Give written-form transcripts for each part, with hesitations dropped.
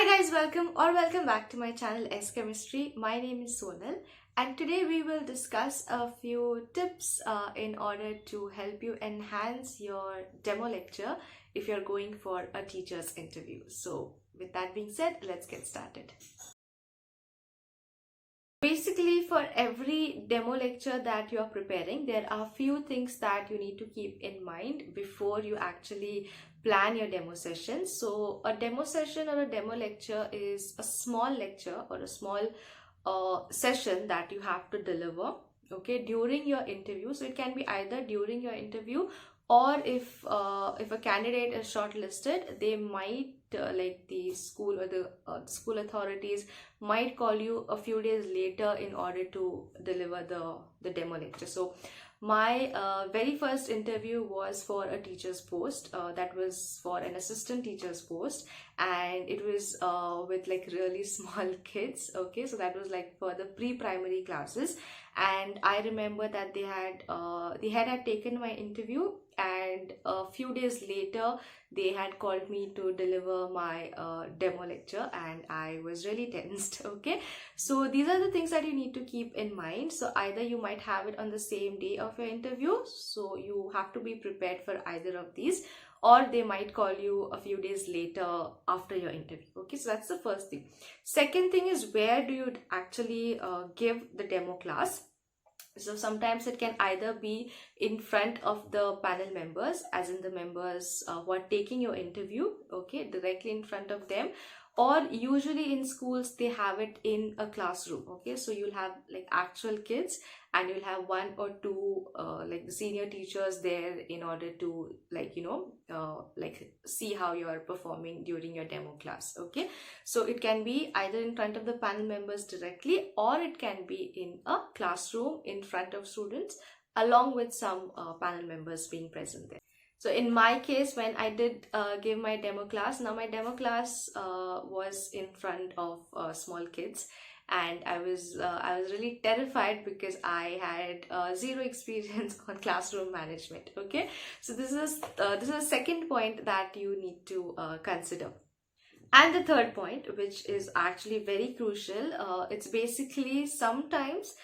Hi guys, welcome back to my channel S Chemistry. My name is Sonal and today we will discuss a few tips in order to help you enhance your demo lecture if you're going for a teacher's interview. So with that being said, let's get started. Basically, for every demo lecture that you are preparing, there are few things that you need to keep in mind before you actually plan your demo session. So a demo session or a demo lecture is a small lecture or a small session that you have to deliver, okay, during your interview. So it can be either during your interview, or if a candidate is shortlisted, they might like the school or the school authorities might call you a few days later in order to deliver the demo lecture. So my very first interview was for a teacher's post, that was for an assistant teacher's post, and it was with like really small kids, okay. So that was like for the pre-primary classes, and I remember that they had taken my interview, and a few days later they had called me to deliver my demo lecture, and I was really tensed, okay. So these are the things that you need to keep in mind. So either you might have it on the same day of your interview, so you have to be prepared for either of these, or they might call you a few days later after your interview, okay. So that's the first thing. Second thing is, where do you actually give the demo class? So sometimes it can either be in front of the panel members, as in the members who are taking your interview, okay, directly in front of them, or usually in schools they have it in a classroom, okay. So you'll have like actual kids, and you'll have one or two like the senior teachers there in order to like like see how you are performing during your demo class, okay. So it can be either in front of the panel members directly, or it can be in a classroom in front of students along with some panel members being present there. So in my case, when I did give my demo class, now my demo class was in front of small kids, and I was really terrified because I had zero experience on classroom management, okay. So this is a second point that you need to consider. And the third point, which is actually very crucial, it's basically sometimes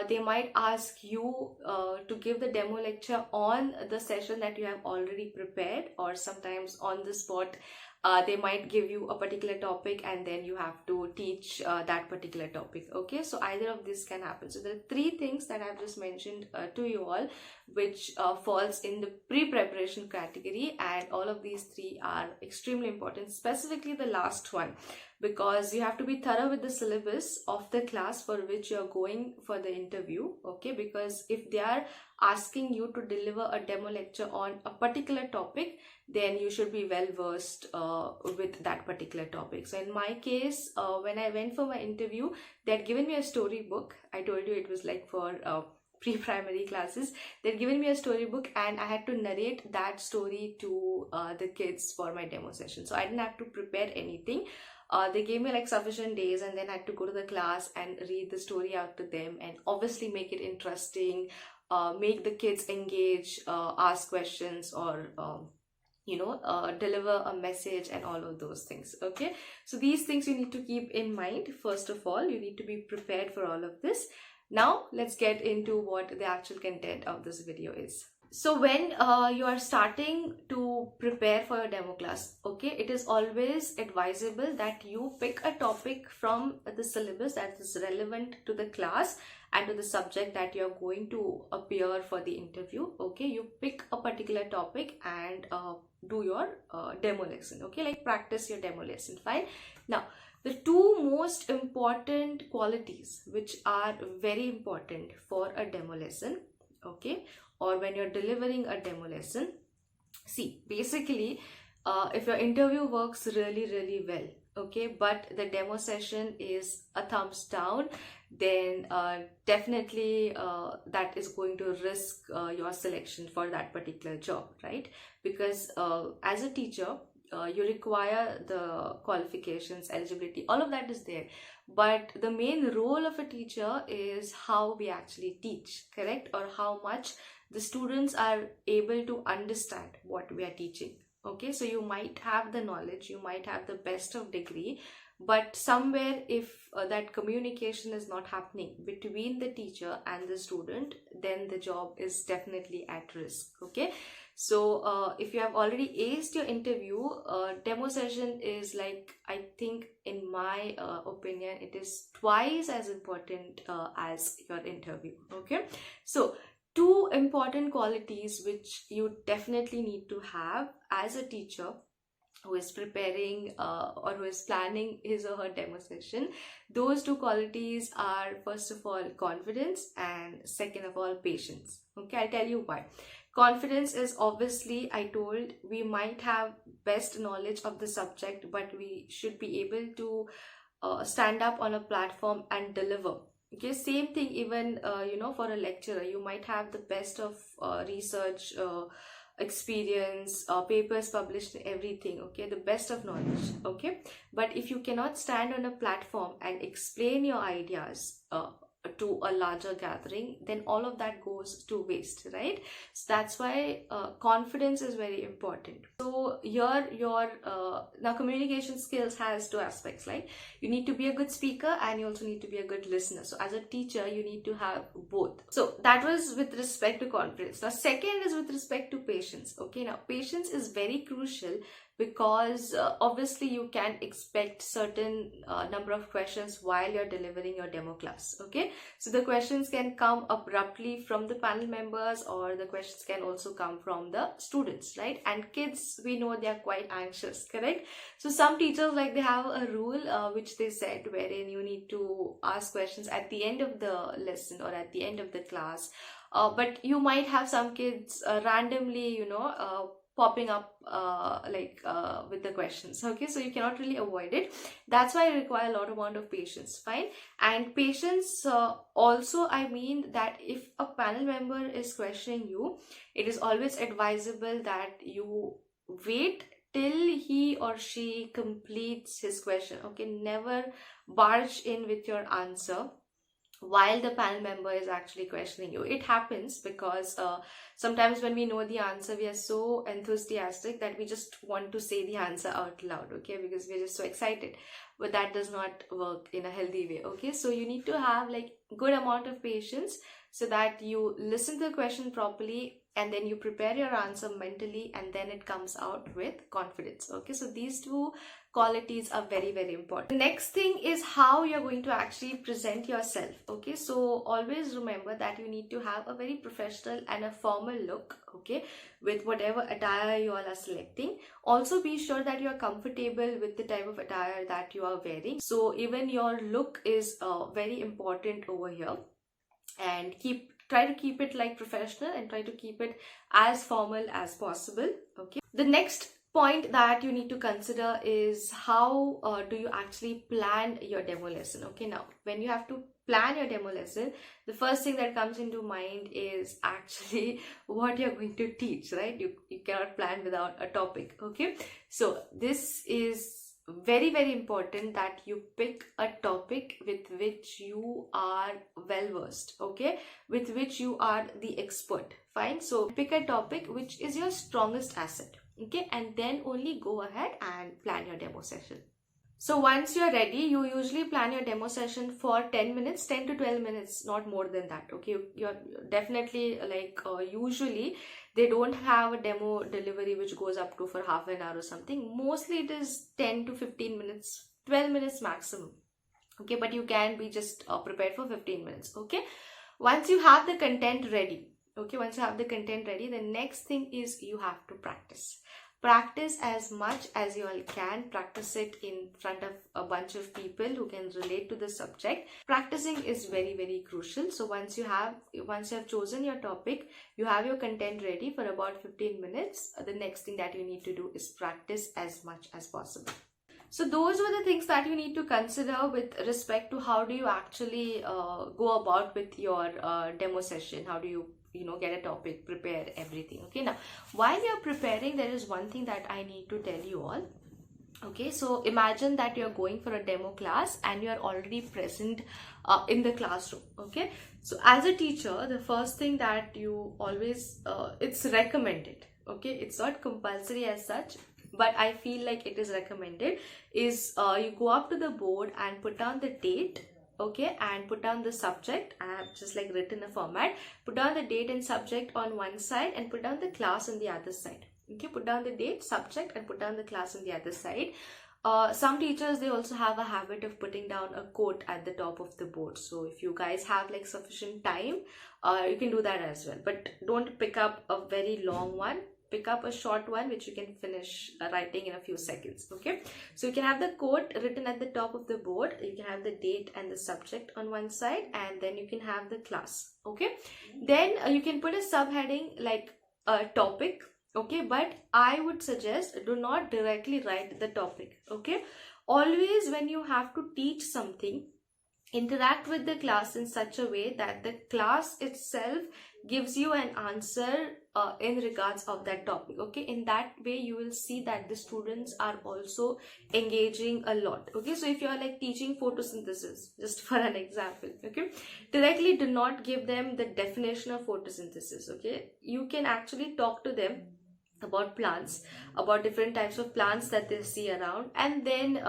they might ask you to give the demo lecture on the session that you have already prepared, or sometimes on the spot. They might give you a particular topic and then you have to teach that particular topic, okay. So either of this can happen. So there are three things that I've just mentioned to you all, which falls in the pre-preparation category, and all of these three are extremely important, specifically the last one, because you have to be thorough with the syllabus of the class for which you're going for the interview, okay. Because if they are asking you to deliver a demo lecture on a particular topic, then you should be well versed with that particular topic. So in my case, when I went for my interview, they had given me a storybook. I told you it was like for pre-primary classes. They'd given me a storybook, and I had to narrate that story to the kids for my demo session. So I didn't have to prepare anything. They gave me like sufficient days, and then I had to go to the class and read the story out to them, and obviously make it interesting, make the kids engage, ask questions, or deliver a message, and all of those things, okay. So these things you need to keep in mind. First of all, you need to be prepared for all of this. Now let's get into what the actual content of this video is. So when you are starting to prepare for your demo class, okay, it is always advisable that you pick a topic from the syllabus that is relevant to the class and to the subject that you are going to appear for the interview, okay. You pick a particular topic and do your demo lesson, okay, like practice your demo lesson, fine. Now the two most important qualities which are very important for a demo lesson, okay, or when you're delivering a demo lesson. See, basically, if your interview works really well, okay, but the demo session is a thumbs down, then definitely that is going to risk your selection for that particular job, right? Because as a teacher, you require the qualifications, eligibility, all of that is there, but the main role of a teacher is how we actually teach, correct, or how much the students are able to understand what we are teaching, Okay, so you might have the knowledge, you might have the best of degree, but somewhere if that communication is not happening between the teacher and the student, then the job is definitely at risk. Okay, so if you have already aced your interview, demo session is, like, I think in my opinion, it is twice as important as your interview. Okay, so two important qualities which you definitely need to have as a teacher who is preparing or who is planning his or her demo session. Those two qualities are, first of all, confidence, and second of all, patience. Okay, I'll tell you why. Confidence is, obviously, I told, we might have best knowledge of the subject, but we should be able to stand up on a platform and deliver. Okay, same thing even for a lecturer, you might have the best of research experience, papers published, everything, okay, the best of knowledge. Okay, but if you cannot stand on a platform and explain your ideas to a larger gathering, then all of that goes to waste, right? So that's why confidence is very important. So your now communication skills has two aspects, like you need to be a good speaker and you also need to be a good listener. So as a teacher, you need to have both. So that was with respect to confidence. Now second is with respect to patience. Okay, now patience is very crucial, because obviously you can expect certain number of questions while you're delivering your demo class. Okay, so the questions can come abruptly from the panel members, or the questions can also come from the students, right? And kids, we know they are quite anxious, correct? So some teachers, like, they have a rule which they set, wherein you need to ask questions at the end of the lesson or at the end of the class, but you might have some kids randomly popping up with the questions. Okay, so you cannot really avoid it. That's why I require a lot amount of patience. Fine. And patience also, I mean that if a panel member is questioning you, it is always advisable that you wait till he or she completes his question. Okay, never barge in with your answer while the panel member is actually questioning you. It happens because sometimes when we know the answer, we are so enthusiastic that we just want to say the answer out loud, okay, because we're just so excited. But that does not work in a healthy way. Okay, so you need to have like good amount of patience, so that you listen to the question properly, and then you prepare your answer mentally, and then it comes out with confidence. Okay, so these two qualities are very, very important. The next thing is how you're going to actually present yourself. Okay, so always remember that you need to have a very professional and a formal look, okay, with whatever attire you all are selecting. Also be sure that you are comfortable with the type of attire that you are wearing. So even your look is very important over here, and try to keep it like professional, and try to keep it as formal as possible. Okay, the next point that you need to consider is how do you actually plan your demo lesson. Okay, now when you have to plan your demo lesson, the first thing that comes into mind is actually what you're going to teach, right? You cannot plan without a topic. Okay, so this is very, very important that you pick a topic with which you are well versed, okay, with which you are the expert. Fine, so pick a topic which is your strongest asset, okay, and then only go ahead and plan your demo session. So once you're ready, you usually plan your demo session for 10 minutes, 10 to 12 minutes, not more than that. Okay, you're definitely like usually they don't have a demo delivery which goes up to for half an hour or something. Mostly it is 10 to 15 minutes, 12 minutes maximum. Okay, but you can be just prepared for 15 minutes. Okay, once you have the content ready, the next thing is you have to practice. Practice as much as you all can. Practice it in front of a bunch of people who can relate to the subject. Practicing is very, very crucial. So once you have chosen your topic, you have your content ready for about 15 minutes. The next thing that you need to do is practice as much as possible. So those were the things that you need to consider with respect to how do you actually go about with your demo session. How do you get a topic, prepare everything. Okay, now while you're preparing, there is one thing that I need to tell you all. Okay, so imagine that you're going for a demo class and you're already present in the classroom. Okay, so as a teacher, the first thing that you always it's recommended Okay, it's not compulsory as such, but I feel like it is recommended, is you go up to the board and put down the date, okay, and put down the subject. I have just like written a format, put down the date and subject on one side and put down the class on the other side. Okay, put down the date, subject, and put down the class on the other side. Some teachers, they also have a habit of putting down a quote at the top of the board. So if you guys have like sufficient time, you can do that as well, but don't pick up a very long one. Pick up a short one which you can finish writing in a few seconds. Okay, so you can have the quote written at the top of the board, you can have the date and the subject on one side, and then you can have the class. Okay, then you can put a subheading like a topic. Okay, but I would suggest do not directly write the topic. Okay, always when you have to teach something, interact with the class in such a way that the class itself gives you an answer in regards of that topic. Okay, in that way you will see that the students are also engaging a lot. Okay, so if you are like teaching photosynthesis, just for an example, okay, directly do not give them the definition of photosynthesis. Okay, you can actually talk to them about plants, about different types of plants that they see around, and then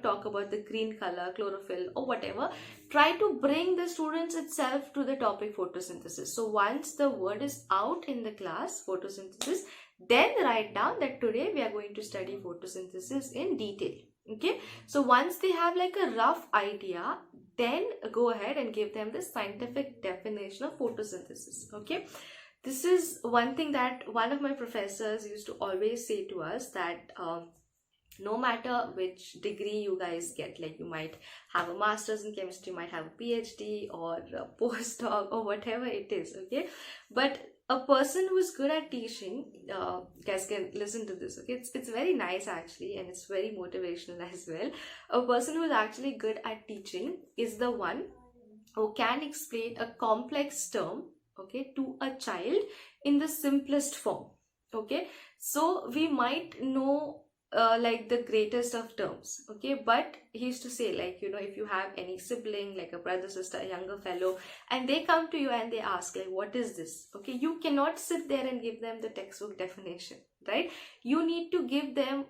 talk about the green color, chlorophyll, or whatever. Try to bring the students itself to the topic photosynthesis. So once the word is out in the class, photosynthesis, then write down that today we are going to study photosynthesis in detail. Okay, so once they have like a rough idea, then go ahead and give them the scientific definition of photosynthesis. Okay, this is one thing that one of my professors used to always say to us, that no matter which degree you guys get, like you might have a master's in chemistry, you might have a PhD or a postdoc or whatever it is, okay, but a person who's good at teaching, guys can listen to this, okay, it's very nice actually, and it's very motivational as well. A person who's actually good at teaching is the one who can explain a complex term, okay, to a child in the simplest form. Okay, so we might know like the greatest of terms, okay, but he used to say, like, if you have any sibling, like a brother, sister, a younger fellow, and they come to you and they ask, like, what is this? Okay, you cannot sit there and give them the textbook definition, right? You need to give them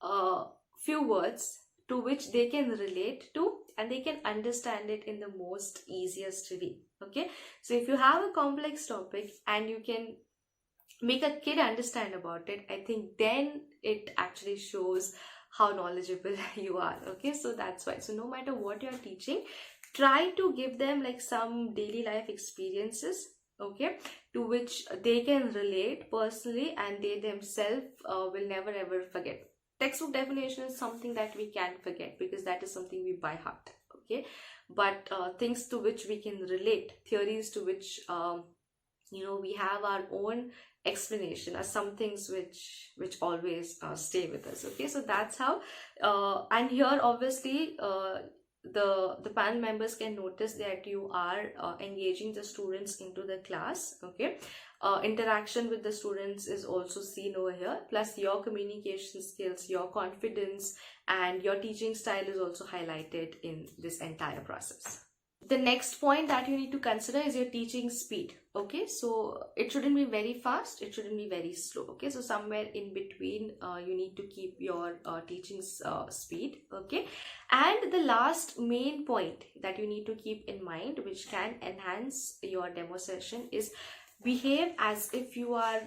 a few words to which they can relate to, and they can understand it in the most easiest way. Okay, so if you have a complex topic and you can make a kid understand about it, I think then it actually shows how knowledgeable you are. Okay, so that's why, so no matter what you're teaching, try to give them like some daily life experiences, okay, to which they can relate personally, and they themselves will never ever forget. Textbook definition is something that we can't forget because that is something we by heart. Okay, but things to which we can relate, theories to which we have our own explanation, are some things which always stay with us. Okay, so that's how and here obviously the panel members can notice that you are engaging the students into the class. Okay, interaction with the students is also seen over here, plus your communication skills, your confidence, and your teaching style is also highlighted in this entire process. The next point that you need to consider is your teaching speed. Okay, so it shouldn't be very fast, it shouldn't be very slow. Okay, so somewhere in between you need to keep your teaching speed. Okay, and the last main point that you need to keep in mind, which can enhance your demo session, is behave as if you are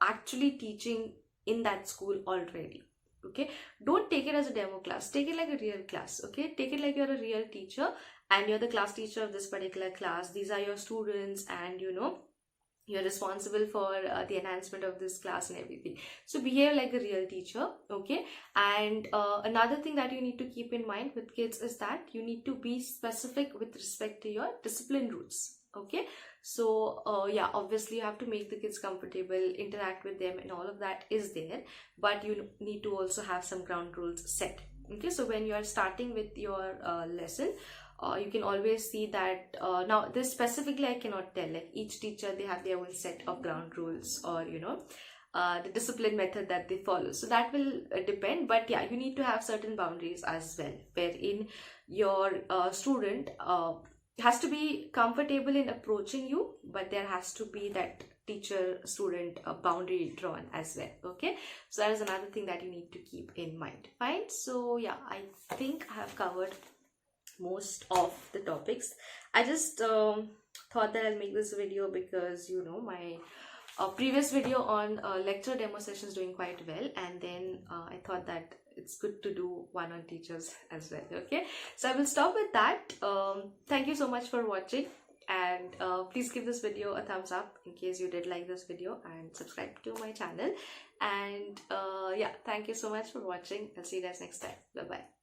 actually teaching in that school already. Okay, don't take it as a demo class, take it like a real class. Okay, take it like you're a real teacher and you're the class teacher of this particular class. These are your students, and you're responsible for the enhancement of this class and everything. So behave like a real teacher. Okay, and another thing that you need to keep in mind with kids is that you need to be specific with respect to your discipline rules. Okay, so yeah, obviously you have to make the kids comfortable, interact with them, and all of that is there, but you need to also have some ground rules set. Okay, so when you are starting with your lesson, you can always see that now this specifically I cannot tell, like each teacher, they have their own set of ground rules, or the discipline method that they follow, so that will depend. But yeah, you need to have certain boundaries as well, wherein your student has to be comfortable in approaching you, but there has to be that teacher student boundary drawn as well. Okay, so that is another thing that you need to keep in mind. Fine. So yeah, I think I have covered most of the topics. I just thought that I'll make this video because my previous video on lecture demo sessions doing quite well, and then I thought that it's good to do one on teachers as well. Okay, so I will stop with that. Thank you so much for watching, and please give this video a thumbs up in case you did like this video, and subscribe to my channel. And yeah, thank you so much for watching. I'll see you guys next time. Bye bye.